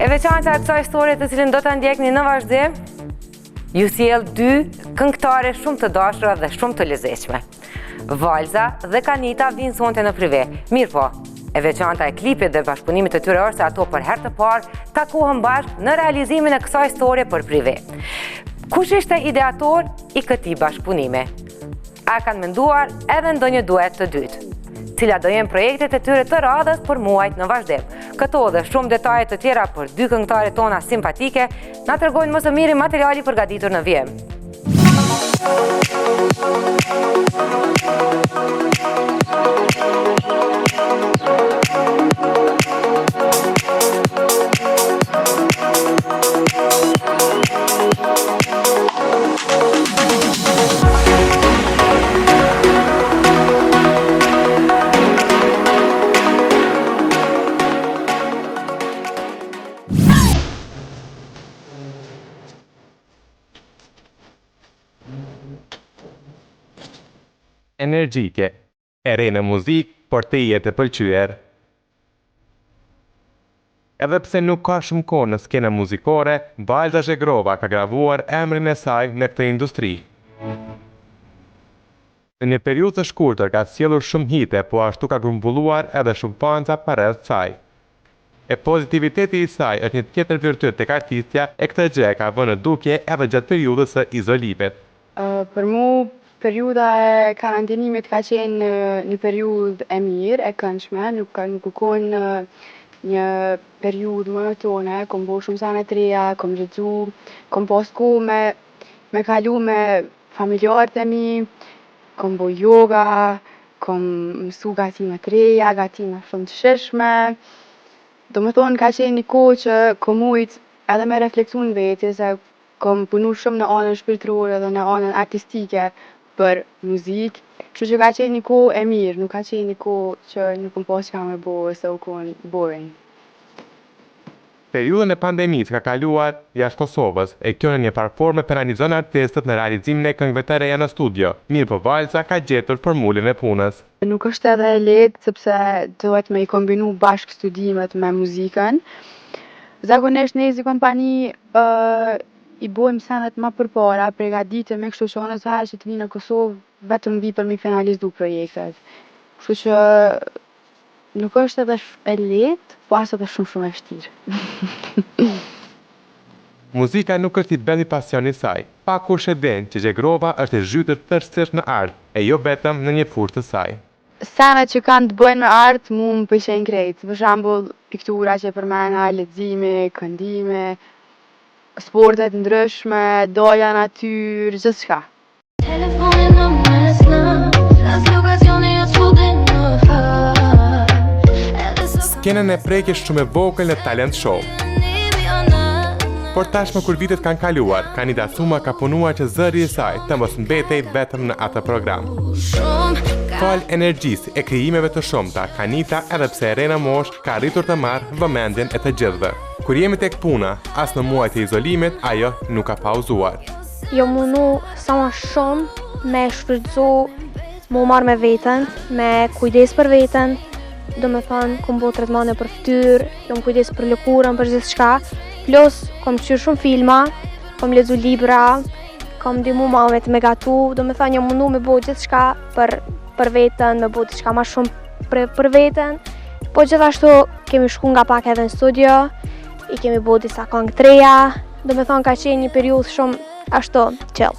E veçanta e kësaj historie të cilën do ta ndjekni në vazhdim, ju sjell dy këngëtare shumë të dashura dhe shumë të lezetshme. Valza dhe Kanita vinë sonte në prive. Mirë po, e veçanta e klipit dhe bashkëpunimit të tyre është se ato për herë të parë takohen bashkë në realizimin e kësaj historie për prive. Kush ishte ideator i këtij bashkëpunimi? A kanë menduar edhe ndonjë duet të dytë? Cilat do jenë projektet e tyre të radhës për muajt në vazhdim? Këto dhe shumë detaje të tjera për dy këngëtare tona simpatike na tregojnë më së miri materiali përgatitur në vjem. Energjike, e re në muzik, por të jetë e pëlqyer. Edhe pse nuk ka shumë kohë në skena muzikore, Valza Zhegrova ka gravuar emrin e saj në këtë industri. Në një periudhë të shkurtër ka sjellur shumë hite, po ashtu ka grumbulluar edhe shumë fanca përreth saj. E pozitiviteti i saj është një tjetër virtyt tek artistja e këtë gjë ka vënë në dukje edhe gjatë periudhës së izolimit. Për mu, periuda e karantinimit ka qenë një periudhë e mirë, e këndshme, nuk u konë një periudhë monotone, kom bo shumë sane të reja, kom lexu, kom pas kohë me kalu me familjarët e mi, kom bo yoga, kom mësu gatime të reja, gatime shumë të shishme. Do më thonë ka qenë një kohë që kom mujt edhe me reflektu në veti, se kom punu shumë në anën shpirtërore dhe në anën artistike për muzikë, kështu që ka qenë një kohë e mirë, nuk ka qenë një kohë që nuk kom pas çka me bo ose u kon boring. Periudhën e pandemisë ka kaluar jashtë Kosovës, e kjo në një farë penalizon artistët në realizimin e këngëve të reja në studio. Mirë po Valza ka gjetur formulën e punës. Nuk është edhe lehtë sepse duhet me i kombinu bashkë studimet me muzikën. Zakonisht ne si kompani i bojmë senet më përpara, përgatitemi, kështu që nëse herë që të vi në Kosovë, vetëm vi për mi finalizu projektet. Kështu që nuk është edhe e lehtë, po as edhe shumë e vështirë. Muzika nuk është i vetë pasioni i saj. Pakush e din që Zhegrova është e zhytur tërësisht në art, e jo vetëm në një fushë të saj. Senet që kanë të bëjnë me art, mu më pëlqejnë krejt. Për shembull, piktura që përmena, leximi, këndimi, sportet ndryshme, doja natyrë, gjithçka. Skenën e prekë shumë e vogël në talent show. Por tashmë kur vitet kanë kaluar, Kanita Thuma ka punuar që zëri i saj të mos mbetej vetëm në atë program. Fal energjisë e krijimeve të shumta, Kanita edhe pse e re në moshë ka arritur të marrë vëmendjen e të gjithëve. Kur jemi tek puna, as në muajt e izolimit, ajo nuk ka pauzuar. Jo mundu sa më shumë me shfrytëzu, mu marrë me veten, me kujdes për veten, do me thonë, kom bo tretmane për fytyrë, jo më kujdes për lëkurën, për gjithçka. Plus, kom qyrë shumë filma, kom lexu libra, kom ndihmu mamet me gatu, do me thonë, jo mundu me bo gjithçka për veten, me bo diçka ma shumë për veten. Po gjithashtu kemi shku nga pak edhe në studio, i kemi bo disa këngë të reja, do me thonë ka qenë një periudhë shumë ashtu chill.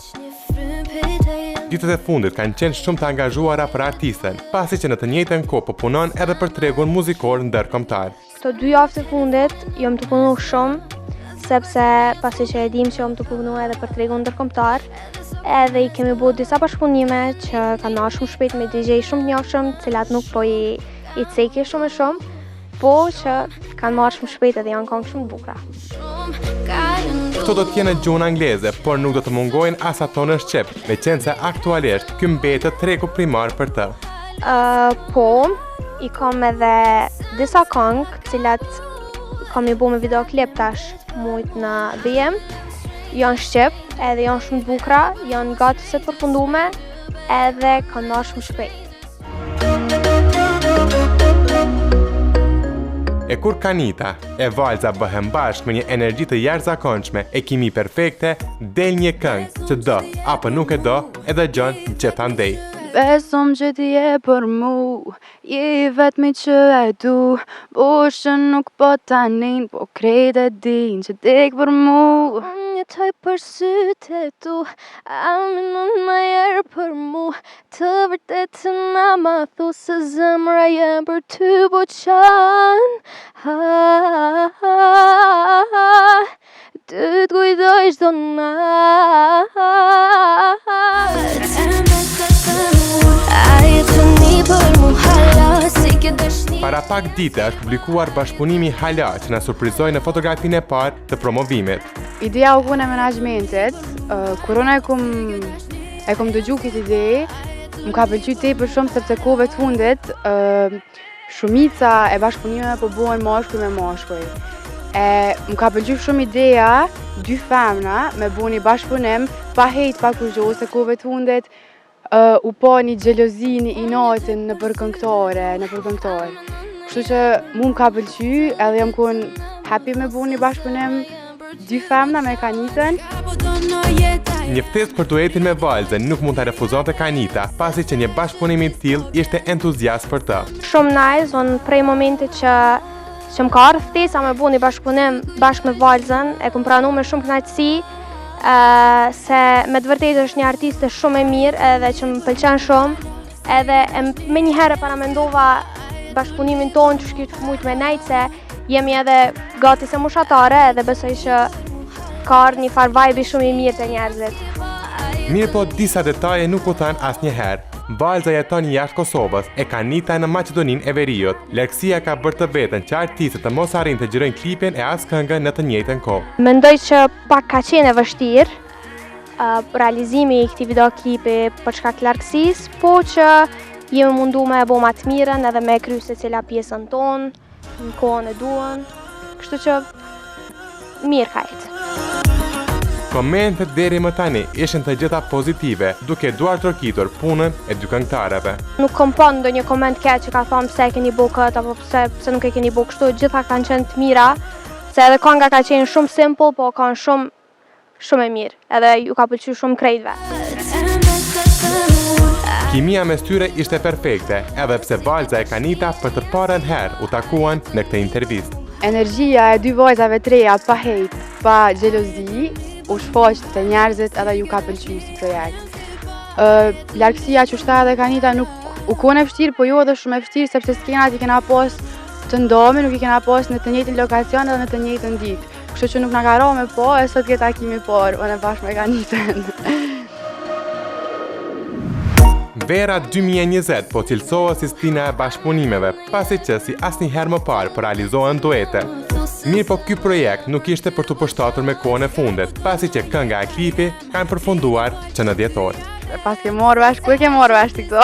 Ditët e fundit kanë qenë shumë të angazhuara për artisten, pasi që në të njëjtën kohë po punon edhe për tregun muzikor ndërkombëtar. Këto 2 javë të fundit jom të punu shumë, sepse pasi që e dim që jom të punu edhe për tregun ndërkombëtar, edhe i kemi bu disa bashkëpunime që kanë marrë shumë shpejt me DJ shumë njohshëm, cilat nuk po i ceki shumë e shumë, po që kanë marrë shumë shpejt edhe janë këngë shumë bukura. Këto do t'jene gjuhën angleze, por nuk do të mungojnë as ato në shqip, veçense aktualisht ky mbetet tregu primar për të. Po, i kam edhe disa këngë, cilat kam i bu me videoklip tash mujt në DM. Janë shqip, edhe janë shumë bukura, janë gati se të përfundume, edhe kanë marrë shumë shpejt. E kur Kanita e Valza bëhen bashkë me një energji të jashtëzakonshme e kimi perfekte, del një këngë që do apo nuk e do e dëgjon gjithandej. Besom që ti je për mu, je I vetmi që e du, boshën nuk po tanin, po krejt e din që dek për mu. Jetoj për sytë e tu, aminon më herë për mu, të vërtetën na ma thu se zemra jem për ty po qanë. Ty t'kujdoj çdo natë. Para pak dite është publikuar bashkëpunimi Hala që na surprizoi në fotografinë e parë të promovimit. Ideja u kone menaxhmentit, kurona e kom dëgju këtë ide, më ka pëlqy tepër shumë sepse kohëve të fundit, shumica e bashkëpunimeve po bëhen mashkull me mashkull. Më ka pëlqy shumë ideja, dy femna me bëni bashkëpunim pa hejt, pa kurgjohë, se kohëve të fundit u pa një xhelozi, një inatin në për këngëtar. Kështu që mu më ka pëlqy, edhe jam kon happy me bëni bashkëpunim dy femna me Kanitën. Një ftesë për duetin me Valzën nuk mund ta refuzonte Kanita, pasi që një bashkëpunim I tillë ishte entuziast për të. Shumë nice, unë prej momentit që më ka ardhur ftesa me bëni bashkëpunim bashkë me Valzën, e kom pranuar me shumë kënaqësi, se me të vërtetë është një artiste shumë e mirë edhe që më pëlqen shumë, edhe me një herë paramendova bashkëpunimin tonë që shkit shumë me nejtë se jemi edhe gati se moshatare edhe besoj që ka ardhur një farë vibe shumë I mirë të njerëzit. Mirë po disa detaje nuk u than asnjëherë. Valza jeton jashtë Kosovës, e Kanita në Maqedoninë e Veriut. Lartësia ka bërë të veten që artistët të mos arrin të gjërojnë klipin e as këngën në të njëjtën kohë. Mendoj që pak ka qenë e vështirë realizimi I këtij videoklipi për shkak të lartësisë, po që jemi mundu me e bo ma të mirën edhe me e kry secila pjesën tonë, në kohën e duan, kështu që mirë ka jetë. Komentet deri më tani ishin të gjitha pozitive, duke duar trokitur punën e dy këngëtarëve. Nuk kom pa ndonjë koment keq që ka thonë pse e keni bo këtë apo pse nuk e keni bo kështu, gjitha kanë qenë të mira, se edhe kënga ka qenë shumë simple, po kanë shumë e mirë, edhe ju ka pëlqyer shumë krejtve. Kimia mes tyre ishte perfekte, edhe pse Valza e Kanita për të parën herë u takuan në këtë intervistë. Energjia e dy vajzave të reja pa hejt, pa xhelozi, u shfaq te njerëzit edhe ju ka pëlqyer si projekt. Lartësia që shta edhe Kanita nuk u kone vështirë, po jo edhe shumë e vështirë, sepse skenat I kena pas të ndome, nuk I kena pas në të njëjtin lokacion edhe në të njëjtën ditë. Kështu që nuk na ka ra me pa, e sot ke takimi parë, unë bashkë me Kanitën. Vera 2020 po cilësohet si stina e bashkëpunimeve, pasi që si asnjëherë më parë po realizohen duete. Mirë po ky projekt nuk ishte për të përshtatur me kohën e fundit, pasi që kënga e klipi kanë përfunduar që në dhjetor. Pas ke marrë vesh, ku e ke marrë vesh të këto?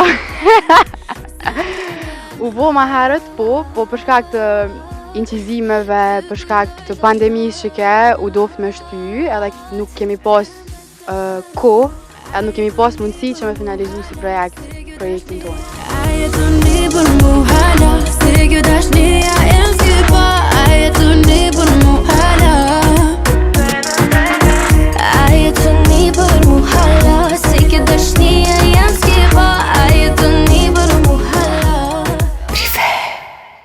U bo ma herët, po për shkak të incizimeve, për shkak të pandemisë që ke, u doft me shty, edhe nuk kemi pas kohë, edhe nuk kemi pas mundësi që me finalizu si projektin tonë.